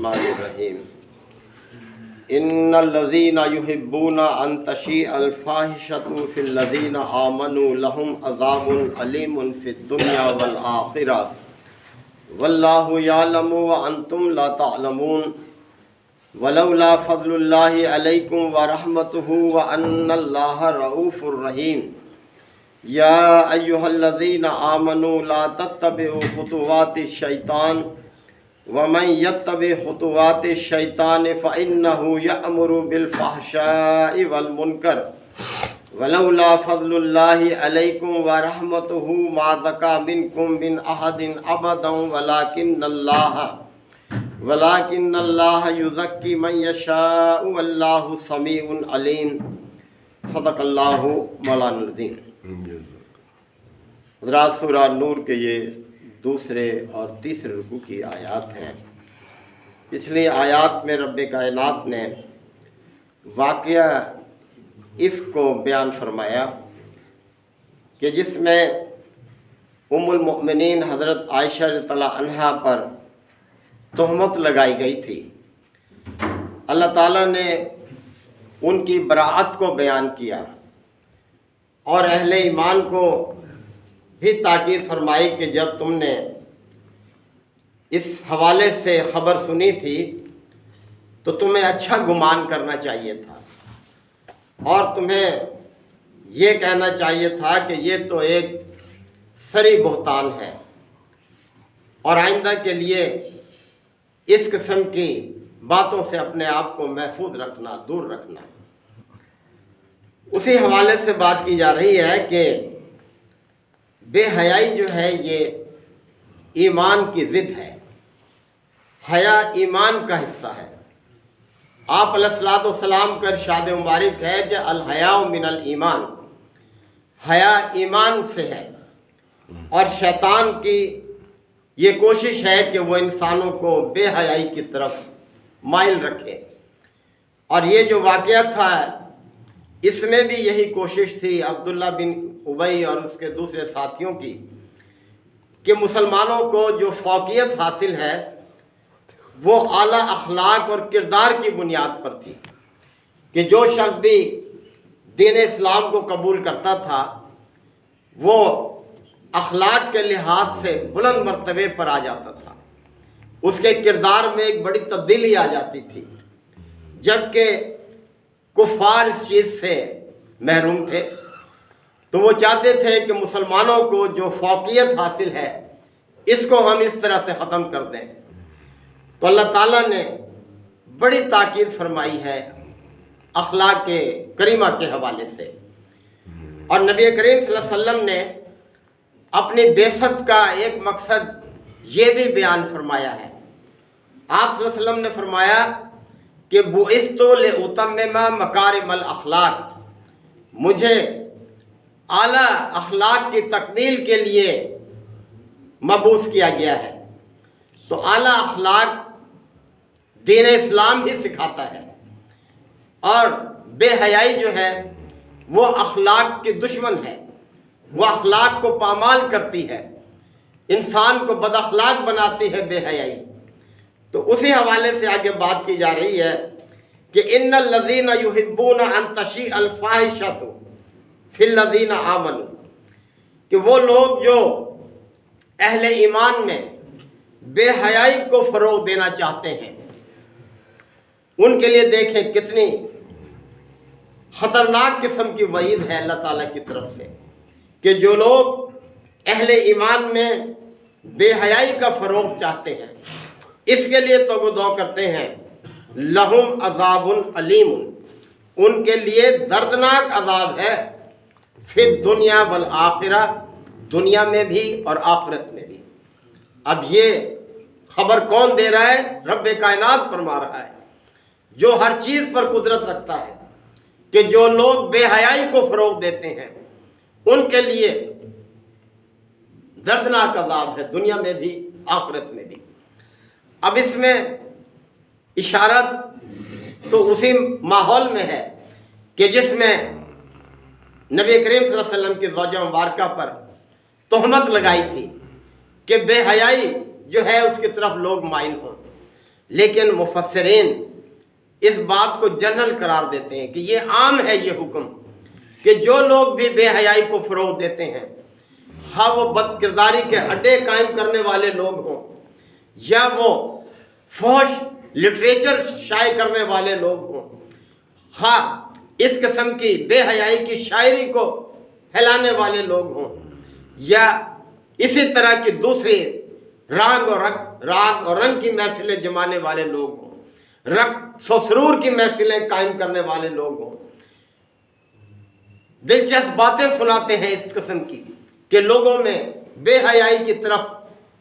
الرحمن الرحیم ان الذین یحبون ان تشیع الفاحشۃ فی الذین آمنوا لهم عذاب علیم فی الدنیا والآخرہ واللہ یعلم وانتم لا تعلمون ولولا فضل اللہ علیکم ورحمتہ وان اللہ رؤوف الرحیم یا ایہا الذین آمنوا لا تتبعوا خطوات الشیطان ومن یتبع خطوات الشیطان فإنہ یأمر بالفحشاء والمنکر ولولا فضل اللہ علیکم ورحمتہ ما زکا منکم من احد ابدا ولکن اللہ یزکی من یشاء واللہ سمیع علیم صدق اللہ مولانا العظیم۔ حضرات، سورہ نور کے یہ دوسرے اور تیسرے رکوع کی آیات ہیں۔ پچھلی آیات میں رب کائنات نے واقعہ عفق کو بیان فرمایا کہ جس میں ام المؤمنین حضرت عائشہ رضی اللہ عنہا پر تہمت لگائی گئی تھی۔ اللہ تعالیٰ نے ان کی براءت کو بیان کیا اور اہل ایمان کو بھی تاکید فرمائی کہ جب تم نے اس حوالے سے خبر سنی تھی تو تمہیں اچھا گمان کرنا چاہیے تھا اور تمہیں یہ کہنا چاہیے تھا کہ یہ تو ایک سری بہتان ہے اور آئندہ کے لیے اس قسم کی باتوں سے اپنے آپ کو محفوظ رکھنا، دور رکھنا۔ اسی حوالے سے بات کی جا رہی ہے کہ بے حیائی جو ہے یہ ایمان کی ضد ہے۔ حیا ایمان کا حصہ ہے۔ آپ علیہ الصلوۃ والسلام کا ارشاد مبارک ہے کہ الحیاء من الایمان، حیا ایمان سے ہے، اور شیطان کی یہ کوشش ہے کہ وہ انسانوں کو بے حیائی کی طرف مائل رکھے، اور یہ جو واقعہ تھا اس میں بھی یہی کوشش تھی عبداللہ بن ابی اور اس کے دوسرے ساتھیوں کی کہ مسلمانوں کو جو فوقیت حاصل ہے وہ اعلیٰ اخلاق اور کردار کی بنیاد پر تھی کہ جو شخص بھی دین اسلام کو قبول کرتا تھا وہ اخلاق کے لحاظ سے بلند مرتبے پر آ جاتا تھا، اس کے کردار میں ایک بڑی تبدیلی آ جاتی تھی، جبکہ کفار اس چیز سے محروم تھے۔ تو وہ چاہتے تھے کہ مسلمانوں کو جو فوقیت حاصل ہے اس کو ہم اس طرح سے ختم کر دیں۔ تو اللہ تعالیٰ نے بڑی تاکید فرمائی ہے اخلاق کریمہ کے حوالے سے، اور نبی کریم صلی اللہ علیہ وسلم نے اپنی بعثت کا ایک مقصد یہ بھی بیان فرمایا ہے۔ آپ صلی اللہ علیہ وسلم نے فرمایا کہ بعثت لأتمم مکارم الاخلاق، مجھے اعلیٰ اخلاق کی تکمیل کے لیے مبعوث کیا گیا ہے۔ تو اعلیٰ اخلاق دین اسلام ہی سکھاتا ہے، اور بے حیائی جو ہے وہ اخلاق کی دشمن ہے، وہ اخلاق کو پامال کرتی ہے، انسان کو بد اخلاق بناتی ہے بے حیائی۔ تو اسی حوالے سے آگے بات کی جا رہی ہے کہ ان الذین یحبون ان تشیع الفاحشۃ فی الذین آمنوا، کہ وہ لوگ جو اہل ایمان میں بے حیائی کو فروغ دینا چاہتے ہیں، ان کے لیے دیکھیں کتنی خطرناک قسم کی وعید ہے اللہ تعالیٰ کی طرف سے کہ جو لوگ اہل ایمان میں بے حیائی کا فروغ چاہتے ہیں اس کے لیے توغ کرتے ہیں لہم عذاب علیم، ان کے لیے دردناک عذاب ہے، فی الدنیا والآخرہ، دنیا میں بھی اور آخرت میں بھی۔ اب یہ خبر کون دے رہا ہے؟ رب کائنات فرما رہا ہے جو ہر چیز پر قدرت رکھتا ہے کہ جو لوگ بے حیائی کو فروغ دیتے ہیں ان کے لیے دردناک عذاب ہے، دنیا میں بھی آخرت میں بھی۔ اب اس میں اشارت تو اسی ماحول میں ہے کہ جس میں نبی کریم صلی اللہ علیہ وسلم کی زوجہ مبارکہ پر تہمت لگائی تھی کہ بے حیائی جو ہے اس کی طرف لوگ مائل ہوں۔ لیکن مفسرین اس بات کو جنرل قرار دیتے ہیں کہ یہ عام ہے یہ حکم کہ جو لوگ بھی بے حیائی کو فروغ دیتے ہیں، ہاں وہ بد کرداری کے اڈے قائم کرنے والے لوگ ہوں یا وہ فحش لٹریچر شائع کرنے والے لوگ ہوں، ہاں اس قسم کی بے حیائی کی شاعری کو پھیلانے والے لوگ ہوں، یا اسی طرح کی دوسری راگ اور رنگ کی محفلیں جمانے والے لوگ ہوں، رقص و سرور کی محفلیں قائم کرنے والے لوگ ہوں، دلچسپ باتیں سناتے ہیں اس قسم کی کہ لوگوں میں بے حیائی کی طرف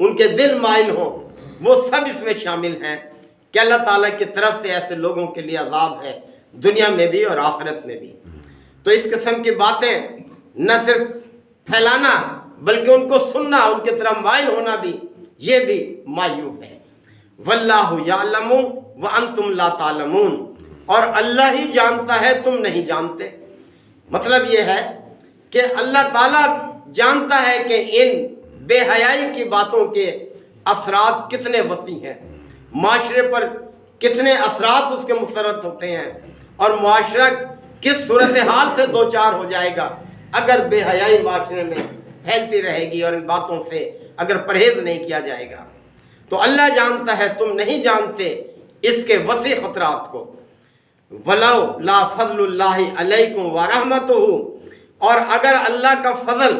ان کے دل مائل ہوں، وہ سب اس میں شامل ہیں کہ اللہ تعالیٰ کی طرف سے ایسے لوگوں کے لیے عذاب ہے دنیا میں بھی اور آخرت میں بھی۔ تو اس قسم کی باتیں نہ صرف پھیلانا بلکہ ان کو سننا، ان کی طرف مائل ہونا بھی، یہ بھی معیوب ہے۔ واللہ یعلم وانتم لا تعلمون، اور اللہ ہی جانتا ہے تم نہیں جانتے۔ مطلب یہ ہے کہ اللہ تعالیٰ جانتا ہے کہ ان بے حیائی کی باتوں کے اثرات کتنے وسیع ہیں، معاشرے پر کتنے اثرات اس کے مسرت ہوتے ہیں، اور معاشرہ کس صورتحال سے دوچار ہو جائے گا اگر بے حیائی معاشرے میں پھیلتی رہے گی اور ان باتوں سے اگر پرہیز نہیں کیا جائے گا۔ تو اللہ جانتا ہے تم نہیں جانتے اس کے وسیع خطرات کو۔ وَلَوْ لَا فَضْلُ اللَّهِ عَلَيْكُمْ وَرَحْمَتُهُ، اور اگر اللہ کا فضل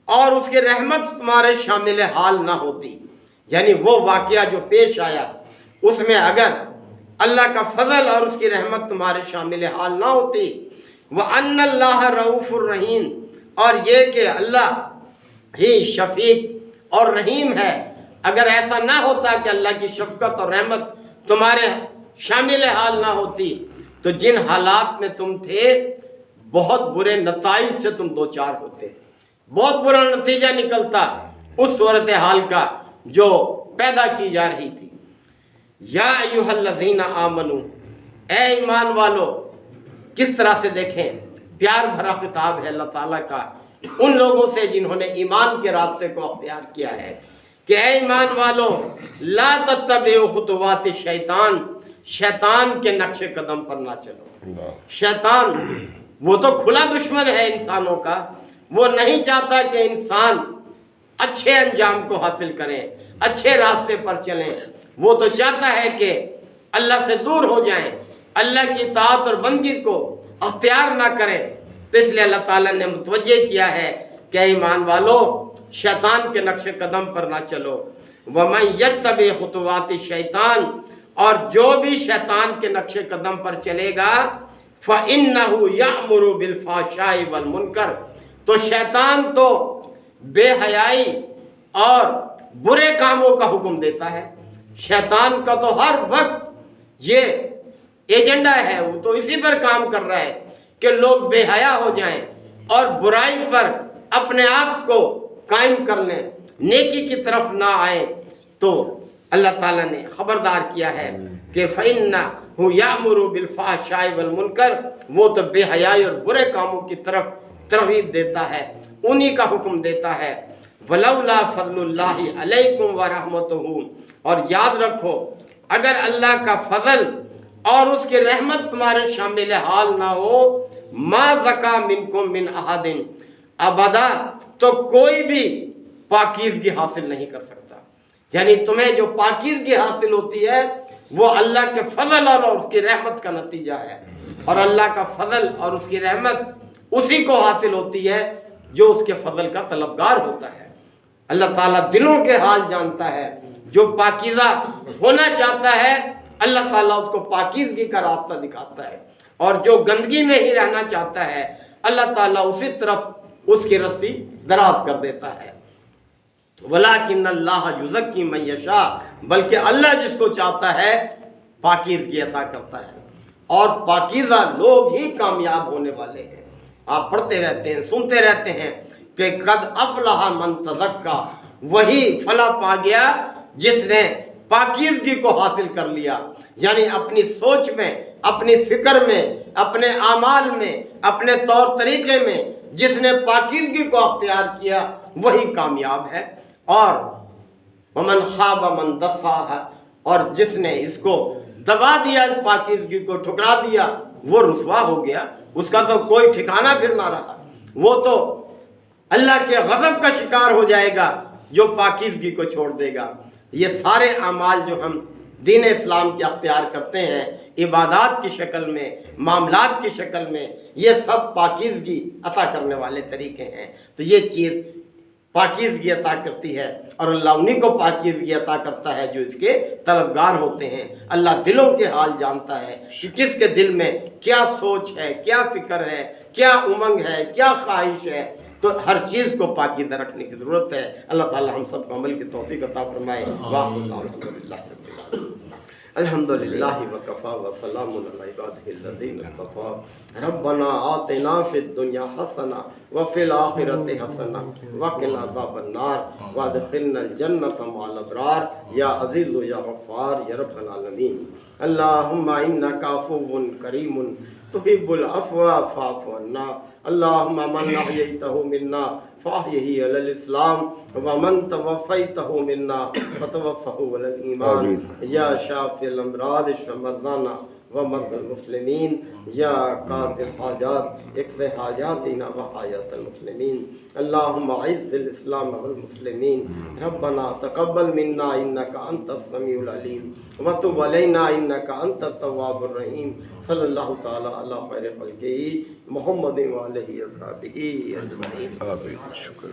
اور اس کی رحمت تمہارے شامل حال نہ ہوتی، یعنی وہ واقعہ جو پیش آیا اس میں اگر اللہ کا فضل اور اس کی رحمت تمہارے شامل حال نہ ہوتی، وَأَنَّ اللَّهَ رَؤُوفٌ الرَّحِيمٌ، اور یہ کہ اللہ ہی شفیق اور رحیم ہے، اگر ایسا نہ ہوتا کہ اللہ کی شفقت اور رحمت تمہارے شامل حال نہ ہوتی تو جن حالات میں تم تھے بہت برے نتائج سے تم دوچار ہوتے، بہت برا نتیجہ نکلتا اس صورتحال کا جو پیدا کی جا رہی تھی۔ یا ایھا الذین آمنوا، اے ایمان والو، کس طرح سے دیکھیں پیار بھرا خطاب ہے اللہ تعالیٰ کا ان لوگوں سے جنہوں نے ایمان کے راستے کو اختیار کیا ہے کہ اے ایمان والو لا تتبعوا خطوات الشیطان، شیطان کے نقش قدم پر نہ چلو۔ شیطان وہ تو کھلا دشمن ہے انسانوں کا، وہ نہیں چاہتا کہ انسان اچھے انجام کو حاصل کریں، اچھے راستے پر چلیں، وہ تو چاہتا ہے کہ اللہ سے دور ہو جائیں، اللہ کی اطاعت اور بندگی کو اختیار نہ کریں۔ تو اس لیے اللہ تعالیٰ نے متوجہ کیا ہے کہ ایمان والو شیطان کے نقش قدم پر نہ چلو۔ وَمَن يَتَّبِعْ خُطُوَاتِ الشَّيْطَانِ، اور جو بھی شیطان کے نقش قدم پر چلے گا فَإِنَّهُ يَأْمُرُ بِالْفَحْشَاءِ وَالْمُنکَرِ، تو شیطان تو بے حیائی اور برے کاموں کا حکم دیتا ہے۔ شیطان کا تو ہر وقت یہ ایجنڈا ہے، وہ تو اسی پر کام کر رہا ہے کہ لوگ بے حیا ہو جائیں اور برائی پر اپنے آپ کو قائم کر لیں، نیکی کی طرف نہ آئیں۔ تو اللہ تعالیٰ نے خبردار کیا ہے کہ فَإِنَّهُ يَأْمُرُ بِالْفَحْشَاءِ وَالْمُنکَرِ، وہ تو بے حیائی اور برے کاموں کی طرف ترغیب دیتا ہے، انہی کا حکم دیتا ہے۔ وَلَوْلَا فَضْلُ اللَّهِ عَلَيْكُمْ وَرَحْمَتُهُ، اور یاد رکھو اگر اللہ کا فضل اور اس کی رحمت تمہارے شامل حال نہ ہو، مَا زَكَىٰ مِنْكُمْ مِنْ أَحَدٍ ابدا، تو کوئی بھی پاکیزگی حاصل نہیں کر سکتا۔ یعنی تمہیں جو پاکیزگی حاصل ہوتی ہے وہ اللہ کے فضل اور اس کی رحمت کا نتیجہ ہے، اور اللہ کا فضل اور اس کی رحمت اسی کو حاصل ہوتی ہے جو اس کے فضل کا طلبگار ہوتا ہے۔ اللہ تعالیٰ دلوں کے حال جانتا ہے، جو پاکیزہ ہونا چاہتا ہے اللہ تعالیٰ اس کو پاکیزگی کا راستہ دکھاتا ہے، اور جو گندگی میں ہی رہنا چاہتا ہے اللہ تعالیٰ اسی طرف اس کی رسی دراز کر دیتا ہے۔ وَلَٰكِنَّ اللَّهَ يُزَكِّي مَن يَشَاءُ، بلکہ اللہ جس کو چاہتا ہے پاکیزگی عطا کرتا ہے، اور پاکیزہ لوگ ہی کامیاب ہونے والے ہیں۔ آپ پڑھتے رہتے ہیں، سنتے رہتے ہیں کہ قد افلح من تزکا، وہی فلاح پا گیا جس نے پاکیزگی کو حاصل کر لیا، یعنی اپنی سوچ میں، اپنی فکر میں، اپنے اعمال میں، اپنے طور طریقے میں جس نے پاکیزگی کو اختیار کیا وہی کامیاب ہے۔ اور ومن خاب من دساہا، اور جس نے اس کو دبا دیا، اس پاکیزگی کو ٹھکرا دیا، وہ رسوا ہو گیا، اس کا تو کوئی ٹھکانہ پھر نہ رہا، وہ تو اللہ کے غضب کا شکار ہو جائے گا جو پاکیزگی کو چھوڑ دے گا۔ یہ سارے اعمال جو ہم دین اسلام کے اختیار کرتے ہیں عبادات کی شکل میں، معاملات کی شکل میں، یہ سب پاکیزگی عطا کرنے والے طریقے ہیں۔ تو یہ چیز پاکیزگی عطا کرتی ہے، اور اللہ انہی کو پاکیزگی عطا کرتا ہے جو اس کے طلبگار ہوتے ہیں۔ اللہ دلوں کے حال جانتا ہے کہ کس کے دل میں کیا سوچ ہے، کیا فکر ہے، کیا امنگ ہے، کیا خواہش ہے، تو ہر چیز کو پاکیزہ رکھنے کی ضرورت ہے۔ اللہ تعالی ہم سب کو عمل کی توفیق عطا فرمائے۔ الحمدللہ وکفا وسلام علی عبادہ الذین اصطفی ربنا آتنا فی الدنیا حسنہ وفی الآخرۃ حسنہ وقنا عذاب النار وادخلنا الجنۃ مع الابرار یا عزیز یا غفار یا رب العالمین۔ اللہم انک عفو کریم تحب العفو فاعف عنا۔ اللہم من احییتہ منا فاحیہ علی الاسلام ومن توفیتہ منا فتوفہ علی الایمان یا شافی الامراض اشف مرضانا ومرضى المسلمين یا قاضي الحاجات اقض حاجاتنا وحاجات المسلمين۔ اللهم اعز الاسلام والمسلمين، ربنا تقبل منا انك انت السميع العليم وتب علينا انك انت التواب الرحيم۔ صلی اللہ تعالی علی خیر خلقہ محمد وآلہ وصحبہ اجمعین۔ آمین۔ شکر